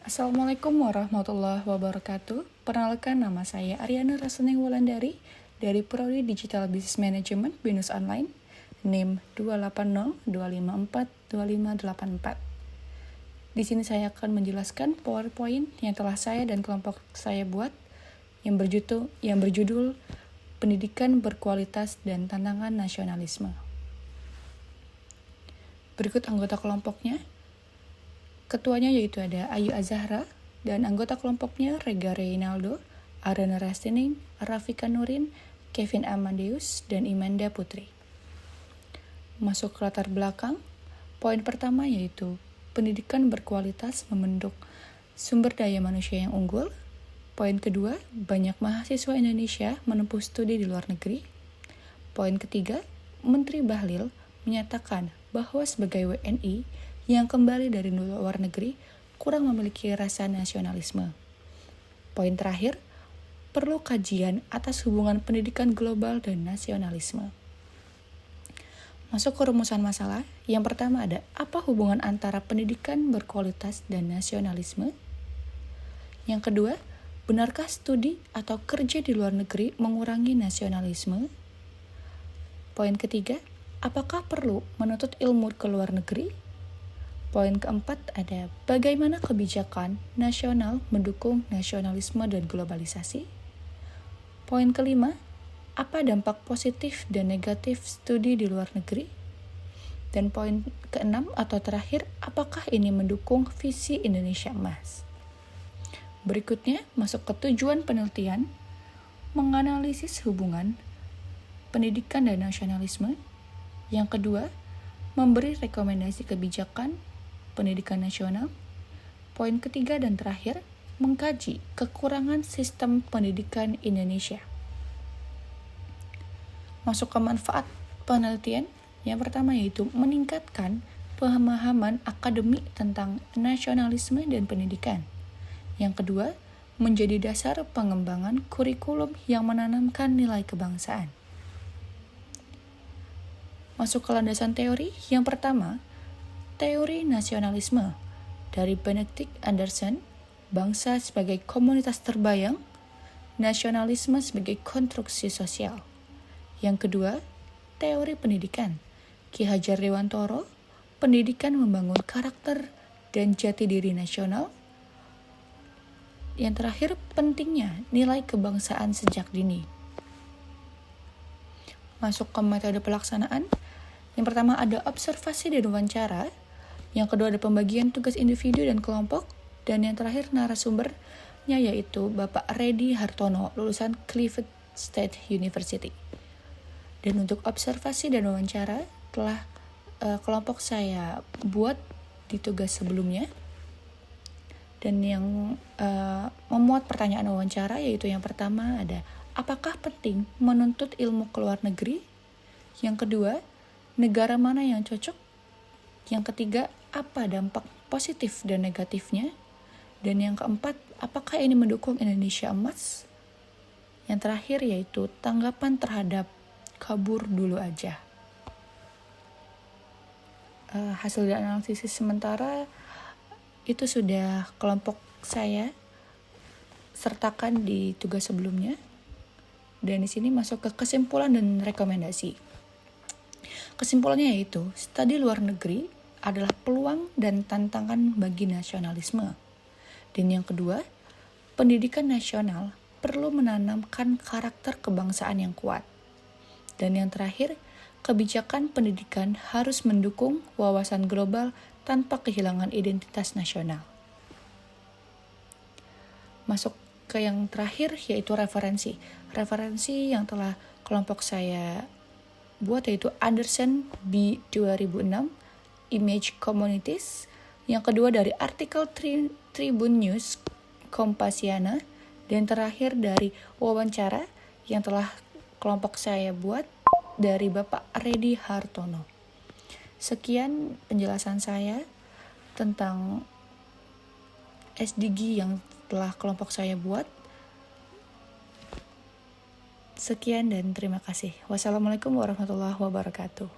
Assalamualaikum warahmatullahi wabarakatuh. Perkenalkan, nama saya Aryana Raseneng Wulandari dari Prodi Digital Business Management BINUS Online, NIM 280254254. Di sini saya akan menjelaskan PowerPoint yang telah saya dan kelompok saya buat yang berjudul Pendidikan Berkualitas dan Tantangan Nasionalisme. Berikut anggota kelompoknya. Ketuanya yaitu ada Ayu Azahra, dan anggota kelompoknya Rega Reynaldo, Aryana Raseneng, Rafika Nurin, Kevin Amandeus, dan Imanda Putri. Masuk ke latar belakang, poin pertama yaitu pendidikan berkualitas membentuk sumber daya manusia yang unggul. Poin kedua, banyak mahasiswa Indonesia menempuh studi di luar negeri. Poin ketiga, Menteri Bahlil menyatakan bahwa sebagai WNI yang kembali dari luar negeri kurang memiliki rasa nasionalisme. Poin terakhir, perlu kajian atas hubungan pendidikan global dan nasionalisme. Masuk ke rumusan masalah. Yang pertama ada, apa hubungan antara pendidikan berkualitas dan nasionalisme? Yang kedua, benarkah studi atau kerja di luar negeri mengurangi nasionalisme? Poin ketiga, apakah perlu menuntut ilmu ke luar negeri? Poin keempat ada, bagaimana kebijakan nasional mendukung nasionalisme dan globalisasi? Poin kelima, apa dampak positif dan negatif studi di luar negeri? Dan poin keenam atau terakhir, apakah ini mendukung visi Indonesia Emas? Berikutnya, masuk ke tujuan penelitian, menganalisis hubungan pendidikan dan nasionalisme. Yang kedua, memberi rekomendasi kebijakan pendidikan nasional. Poin ketiga dan terakhir, mengkaji kekurangan sistem pendidikan Indonesia. Masuk ke manfaat penelitian. Yang pertama yaitu meningkatkan pemahaman akademik tentang nasionalisme dan pendidikan. Yang kedua, menjadi dasar pengembangan kurikulum yang menanamkan nilai kebangsaan. Masuk ke landasan teori. Yang pertama, teori nasionalisme dari Benedict Anderson, bangsa sebagai komunitas terbayang, nasionalisme sebagai konstruksi sosial. Yang kedua, teori pendidikan, Ki Hajar Dewantoro, pendidikan membangun karakter dan jati diri nasional. Yang terakhir, pentingnya nilai kebangsaan sejak dini. Masuk ke metode pelaksanaan. Yang pertama ada observasi dan wawancara. Yang kedua ada pembagian tugas individu dan kelompok. Dan yang terakhir narasumbernya yaitu Bapak Redi Hartono, lulusan Clifford State University. Dan untuk observasi dan wawancara telah kelompok saya buat di tugas sebelumnya. Dan yang memuat pertanyaan wawancara yaitu yang pertama ada, apakah penting menuntut ilmu ke luar negeri? Yang kedua, negara mana yang cocok? Yang ketiga, apa dampak positif dan negatifnya? Dan yang keempat, apakah ini mendukung Indonesia Emas? Yang terakhir yaitu tanggapan terhadap kabur dulu aja. Hasil dari analisis sementara itu sudah kelompok saya sertakan di tugas sebelumnya. Dan di sini masuk ke kesimpulan dan rekomendasi. Kesimpulannya yaitu, studi luar negeri adalah peluang dan tantangan bagi nasionalisme. Dan yang kedua, pendidikan nasional perlu menanamkan karakter kebangsaan yang kuat. Dan yang terakhir, kebijakan pendidikan harus mendukung wawasan global tanpa kehilangan identitas nasional. Masuk ke yang terakhir yaitu referensi. Referensi yang telah kelompok saya buat yaitu Anderson B. 2006, Image Communities. Yang kedua dari artikel Tribun News, Kompasiana. Dan terakhir dari wawancara yang telah kelompok saya buat dari Bapak Redi Hartono. Sekian penjelasan saya tentang SDG yang telah kelompok saya buat. Sekian dan terima kasih. Wassalamualaikum warahmatullahi wabarakatuh.